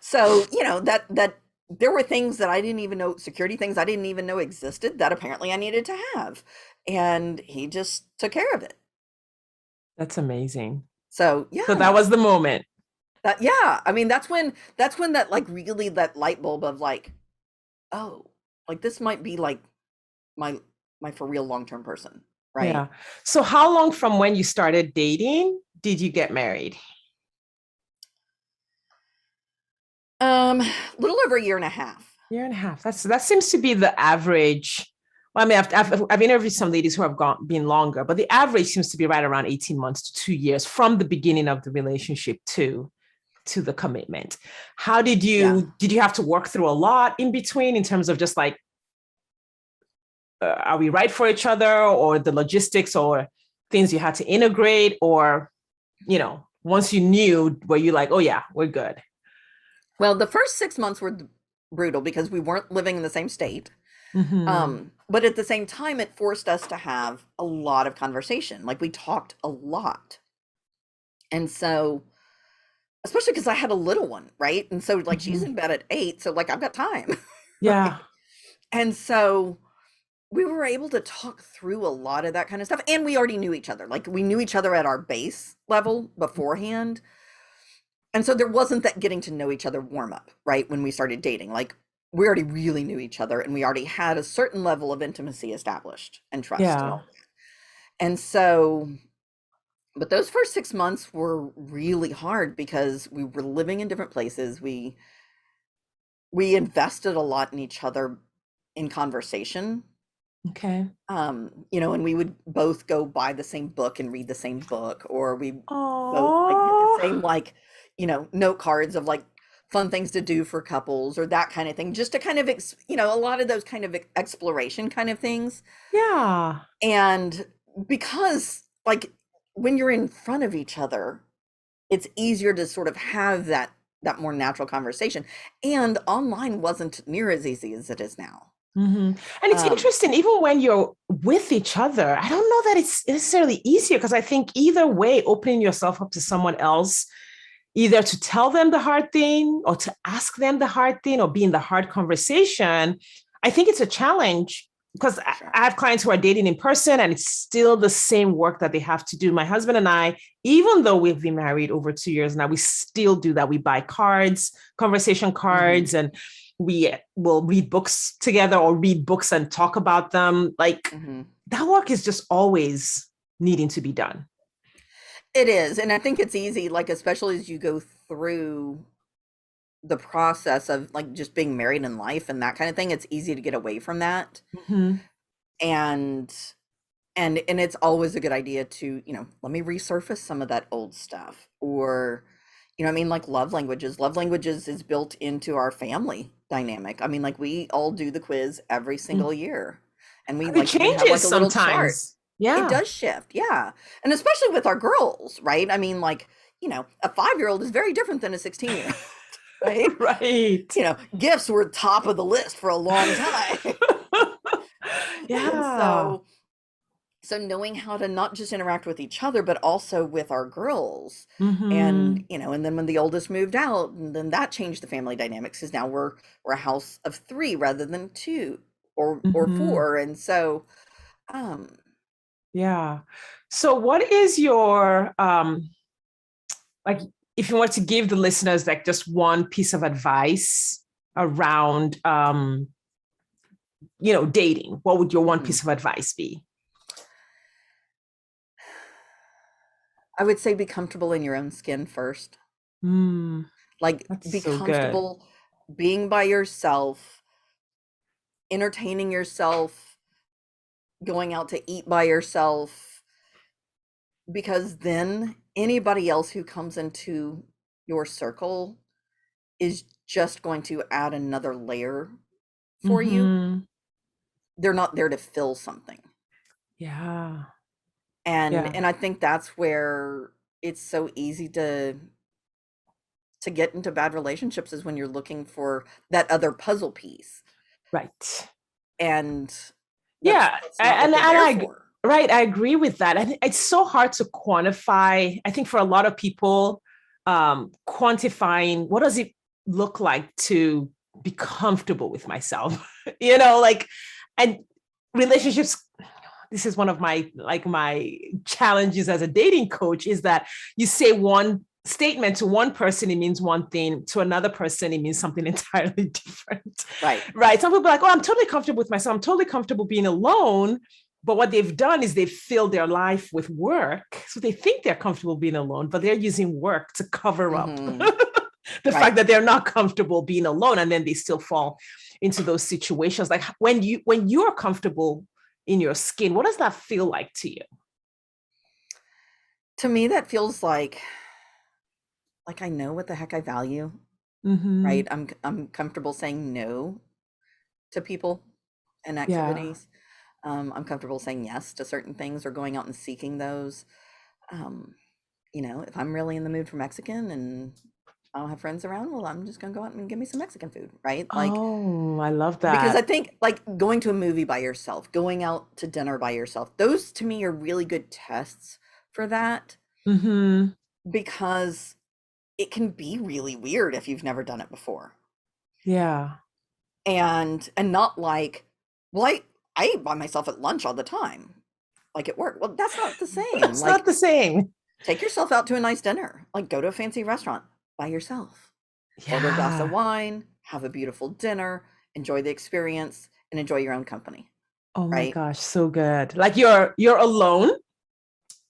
Speaker 2: So, that there were things that I didn't even know, security things I didn't even know existed that apparently I needed to have. And he just took care of it.
Speaker 1: That's amazing.
Speaker 2: So,
Speaker 1: So that
Speaker 2: yeah.
Speaker 1: was the moment.
Speaker 2: Yeah, I mean that's when that like really that light bulb of like, oh, like this might be like my my for real long-term person, right?
Speaker 1: Yeah. So how long from when you started dating did you get married?
Speaker 2: A little over a year and a half.
Speaker 1: Year and a half. That seems to be the average. Well, I mean, I've interviewed some ladies who have been longer, but the average seems to be right around 18 months to 2 years from the beginning of the relationship to the commitment. How
Speaker 2: Yeah.
Speaker 1: did you have to work through a lot in between in terms of just like are we right for each other, or the logistics, or things you had to integrate, or once you knew, were you like, oh yeah, we're good?
Speaker 2: Well, the first 6 months were brutal because we weren't living in the same state.
Speaker 1: Mm-hmm.
Speaker 2: But at the same time, it forced us to have a lot of conversation. Like we talked a lot. And so, especially because I had a little one, right? And so like she's
Speaker 1: Mm-hmm.
Speaker 2: in bed at 8, so like I've got time.
Speaker 1: Yeah.
Speaker 2: Right. And so we were able to talk through a lot of that kind of stuff. And we already knew each other. Like we knew each other at our base level beforehand. And so there wasn't that getting to know each other warm up, right? When we started dating, like we already really knew each other and we already had a certain level of intimacy established and trust and
Speaker 1: Yeah.
Speaker 2: all that. And so, but those first 6 months were really hard because we were living in different places. We invested a lot in each other in conversation.
Speaker 1: Okay.
Speaker 2: And we would both go buy the same book and read the same book, or we both like get the
Speaker 1: Oh,
Speaker 2: same like, note cards of like fun things to do for couples or that kind of thing, just to kind of a lot of those kind of exploration kind of things.
Speaker 1: yeah.
Speaker 2: And because like when you're in front of each other, it's easier to sort of have that more natural conversation. And online wasn't near as easy as it is now.
Speaker 1: Mm-hmm. And it's
Speaker 2: Um,
Speaker 1: interesting, even when you're with each other, I don't know that it's necessarily easier, because I think either way, opening yourself up to someone else, either to tell them the hard thing or to ask them the hard thing or be in the hard conversation, I think it's a challenge, because I
Speaker 2: sure.
Speaker 1: have clients who are dating in person and it's still the same work that they have to do. My husband and I, even though we've been married over 2 years now, we still do that. We buy cards, conversation
Speaker 2: Hmm.
Speaker 1: cards, and we will read books together or read books and talk about them. Like
Speaker 2: Hmm.
Speaker 1: that work is just always needing to be done.
Speaker 2: It is, and I think it's easy, like, especially as you go through the process of, like, just being married in life and that kind of thing, it's easy to get away from that,
Speaker 1: Mm-hmm.
Speaker 2: and and it's always a good idea to, let me resurface some of that old stuff, or, I mean, like, love languages. Love languages is built into our family dynamic. I mean, like, we all do the quiz every single year, and we,
Speaker 1: It
Speaker 2: like, even have,
Speaker 1: changes
Speaker 2: like, a little chart.
Speaker 1: sometimes.
Speaker 2: It
Speaker 1: Yeah.
Speaker 2: does shift, yeah, and especially with our girls, right? I mean, like, a 5-year-old is very different than a 16-year-old, right?
Speaker 1: Right.
Speaker 2: Gifts were top of the list for a long time. And
Speaker 1: Yeah.
Speaker 2: so knowing how to not just interact with each other, but also with our girls. And,
Speaker 1: Hmm.
Speaker 2: and then when the oldest moved out, and then that changed the family dynamics because now we're a house of three rather than two or
Speaker 1: Hmm.
Speaker 2: four. And so, um,
Speaker 1: Yeah. So what is your like, if you want to give the listeners like just one piece of advice around dating, what would your one
Speaker 2: mhm.
Speaker 1: piece of advice be?
Speaker 2: I would say be comfortable in your own skin first.
Speaker 1: Mm,
Speaker 2: Like,
Speaker 1: that's
Speaker 2: be
Speaker 1: so good.
Speaker 2: comfortable being by yourself, entertaining yourself, going out to eat by yourself, because then anybody else who comes into your circle is just going to add another layer for you.
Speaker 1: Mm-hmm.
Speaker 2: They're not there to fill something.
Speaker 1: Yeah.
Speaker 2: And
Speaker 1: Yeah.
Speaker 2: and I think that's where it's so easy to get into bad relationships, is when you're looking for that other puzzle piece.
Speaker 1: Right.
Speaker 2: And that's
Speaker 1: Yeah.
Speaker 2: that's not what they're
Speaker 1: And
Speaker 2: there
Speaker 1: I,
Speaker 2: for.
Speaker 1: right. I agree with that. I think it's so hard to quantify. I think for a lot of people, quantifying what does it look like to be comfortable with myself, like, and relationships. This is one of my challenges as a dating coach, is that you say one statement to one person, it means one thing, to another person it means something entirely different.
Speaker 2: Right.
Speaker 1: Right, some people are like, oh, I'm totally comfortable with myself, I'm totally comfortable being alone, but what they've done is they've filled their life with work, so they think they're comfortable being alone, but they're using work to cover up
Speaker 2: Mm-hmm.
Speaker 1: the
Speaker 2: Right.
Speaker 1: fact that they're not comfortable being alone, and then they still fall into those situations. Like when you're comfortable in your skin, what does that feel like to you?
Speaker 2: To me, that feels like I know what the heck I value,
Speaker 1: Mm-hmm.
Speaker 2: right? I'm comfortable saying no to people and
Speaker 1: Yeah.
Speaker 2: activities. I'm comfortable saying yes to certain things or going out and seeking those. Um, if I'm really in the mood for Mexican and I don't have friends around, well, I'm just gonna go out and get me some Mexican food, right? Like,
Speaker 1: Oh, I love
Speaker 2: because I
Speaker 1: that.
Speaker 2: think like going to a movie by yourself, going out to dinner by yourself, those to me are really good tests for that,
Speaker 1: Mm-hmm.
Speaker 2: because it can be really weird if you've never done it before.
Speaker 1: Yeah.
Speaker 2: And not like, well, I eat by myself at lunch all the time, like at work. Well, that's not the same.
Speaker 1: It's not
Speaker 2: Like,
Speaker 1: the same.
Speaker 2: take yourself out to a nice dinner, like go to a fancy restaurant by yourself, order a glass of
Speaker 1: Yeah.
Speaker 2: wine, have a beautiful dinner, enjoy the experience, and enjoy your own company,
Speaker 1: Oh my
Speaker 2: right?
Speaker 1: gosh, so good. Like you're alone,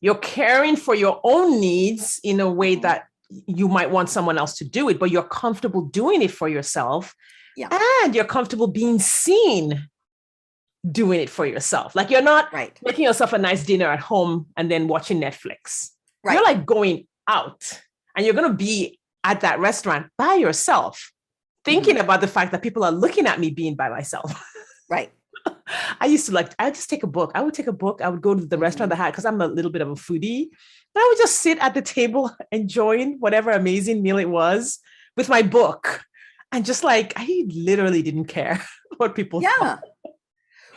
Speaker 1: you're caring for your own needs in a way
Speaker 2: Hmm.
Speaker 1: that you might want someone else to do it, but you're comfortable doing it for yourself,
Speaker 2: Yeah,
Speaker 1: and you're comfortable being seen doing it for yourself. Like you're not
Speaker 2: right,
Speaker 1: making yourself a nice dinner at home and then watching Netflix. You're
Speaker 2: right.
Speaker 1: like going out, and you're going to be at that restaurant by yourself,
Speaker 2: Hmm.
Speaker 1: thinking about the fact that people are looking at me being by myself.
Speaker 2: Right.
Speaker 1: I would just take a book. I would take a book. I would go to the restaurant
Speaker 2: Hmm.
Speaker 1: that had, because I'm a little bit of a foodie, and I would just sit at the table enjoying whatever amazing meal it was with my book. And just like, I literally didn't care what people thought.
Speaker 2: Yeah.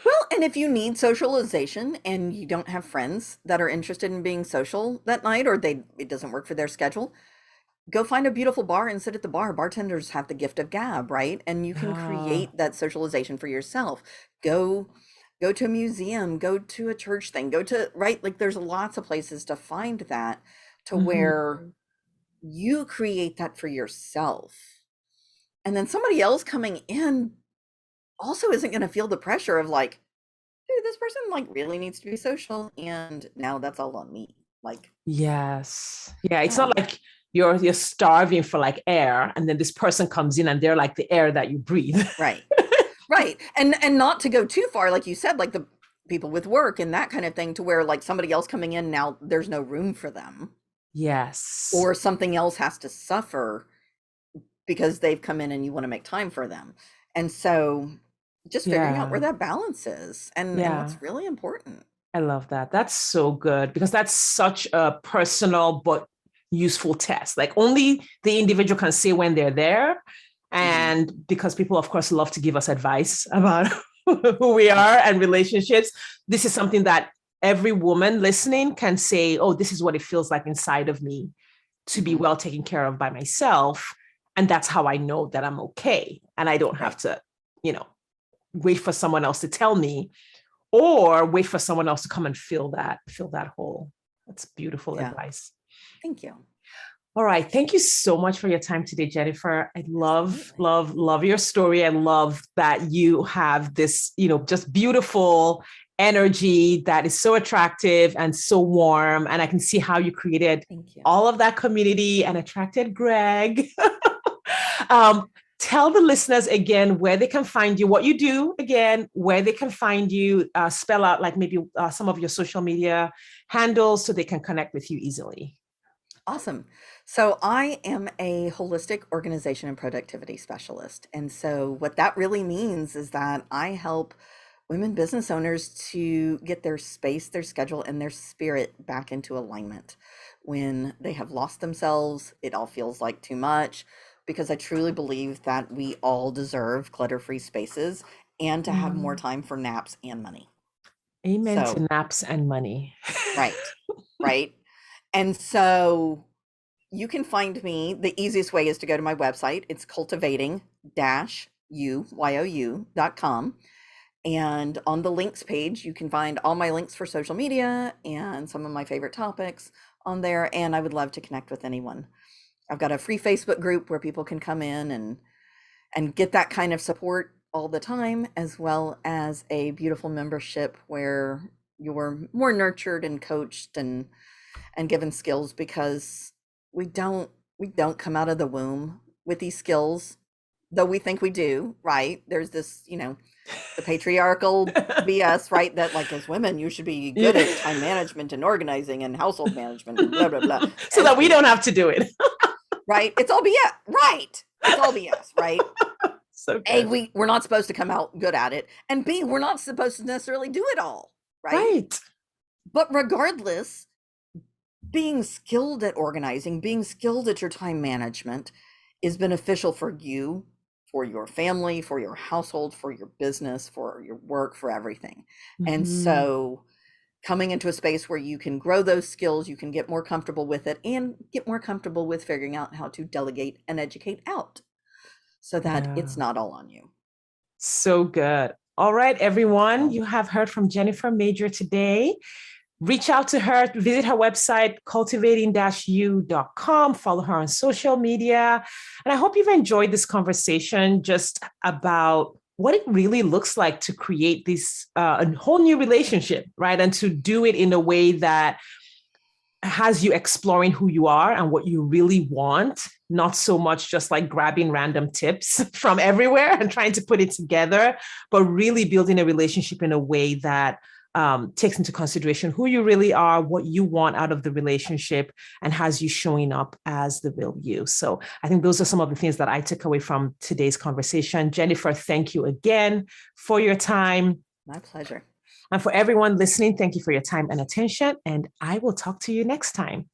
Speaker 2: Well, and if you need socialization and you don't have friends that are interested in being social that night, or it doesn't work for their schedule, go find a beautiful bar and sit at the bar. Bartenders have the gift of gab, right? And you can
Speaker 1: Ah,
Speaker 2: create that socialization for yourself. Go go to a museum, go to a church thing, go to, right? Like there's lots of places to find that, to where
Speaker 1: mhm.
Speaker 2: you create that for yourself. And then somebody else coming in also isn't going to feel the pressure of like, dude, this person like really needs to be social, and now that's all on me. Like,
Speaker 1: Yes. Yeah. It's not
Speaker 2: no,
Speaker 1: like you're starving for like air, and then this person comes in and they're like the air that you breathe.
Speaker 2: right, right, and not to go too far, like you said, like the people with work and that kind of thing, to where like somebody else coming in now, there's no room for them,
Speaker 1: Yes.
Speaker 2: or something else has to suffer because they've come in and you want to make time for them, and so just figuring out where
Speaker 1: Yeah.
Speaker 2: that balance is, and
Speaker 1: Yeah.
Speaker 2: what's really important.
Speaker 1: I love that. That's so good, because that's such a personal but useful test. Like only the individual can say when they're there.
Speaker 2: Hmm.
Speaker 1: And because people, of course, love to give us advice about who we
Speaker 2: Yeah.
Speaker 1: are and relationships, this is something that every woman listening can say, oh, this is what it feels like inside of me to be
Speaker 2: Hmm.
Speaker 1: well taken care of by myself. And that's how I know that I'm okay. And I don't have
Speaker 2: Right.
Speaker 1: to, you know, wait for someone else to tell me, or wait for someone else to come and fill that hole. That's beautiful
Speaker 2: Yeah.
Speaker 1: advice.
Speaker 2: Thank you.
Speaker 1: All right. Thank you so much for your time today, Jennifer. I love,
Speaker 2: Absolutely.
Speaker 1: love, love your story. I love that you have this, just beautiful energy that is so attractive and so warm. And I can see how you created
Speaker 2: Thank you.
Speaker 1: all of that community and attracted Greg. um, tell the listeners again where they can find you, what you do again, where they can find you, spell out like maybe some of your social media handles so they can connect with you easily.
Speaker 2: Awesome. So I am a holistic organization and productivity specialist. And so what that really means is that I help women business owners to get their space, their schedule, and their spirit back into alignment. When they have lost themselves, it all feels like too much, because I truly believe that we all deserve clutter-free spaces and to have more
Speaker 1: Mm.
Speaker 2: time for naps and money.
Speaker 1: Amen
Speaker 2: So,
Speaker 1: to naps and money.
Speaker 2: right, right. And so you can find me. The easiest way is to go to my website. It's cultivating-uyou.com. And on the links page, you can find all my links for social media and some of my favorite topics on there. And I would love to connect with anyone. I've got a free Facebook group where people can come in and get that kind of support all the time, as well as a beautiful membership where you're more nurtured and coached and given skills, because we don't come out of the womb with these skills, though we think we do, right? There's this, the patriarchal BS, right? That like as women, you should be good
Speaker 1: Yeah.
Speaker 2: at time management and organizing and household management and blah, blah, blah.
Speaker 1: So that we don't have to do it.
Speaker 2: Right? It's all BS, right? It's all BS, right?
Speaker 1: So
Speaker 2: A,
Speaker 1: good.
Speaker 2: we're not supposed to come out good at it. And B, we're not supposed to necessarily do it all, right?
Speaker 1: Right.
Speaker 2: But regardless, being skilled at organizing, being skilled at your time management is beneficial for you, for your family, for your household, for your business, for your work, for everything. And
Speaker 1: Mhm.
Speaker 2: so coming into a space where you can grow those skills, you can get more comfortable with it and get more comfortable with figuring out how to delegate and educate out so that
Speaker 1: Yeah.
Speaker 2: it's not all on you.
Speaker 1: So good. All right, everyone.
Speaker 2: So,
Speaker 1: You have heard from Jennifer Major today. Reach out to her, visit her website, cultivating-u.com, follow her on social media. And I hope you've enjoyed this conversation just about what it really looks like to create this a whole new relationship, right? And to do it in a way that has you exploring who you are and what you really want, not so much just like grabbing random tips from everywhere and trying to put it together, but really building a relationship in a way that takes into consideration who you really are, what you want out of the relationship, and has you showing up as the real you. So I think those are some of the things that I took away from today's conversation. Jennifer, thank you again for your time.
Speaker 2: my pleasure.
Speaker 1: And for everyone listening, thank you for your time and attention. And I will talk to you next time.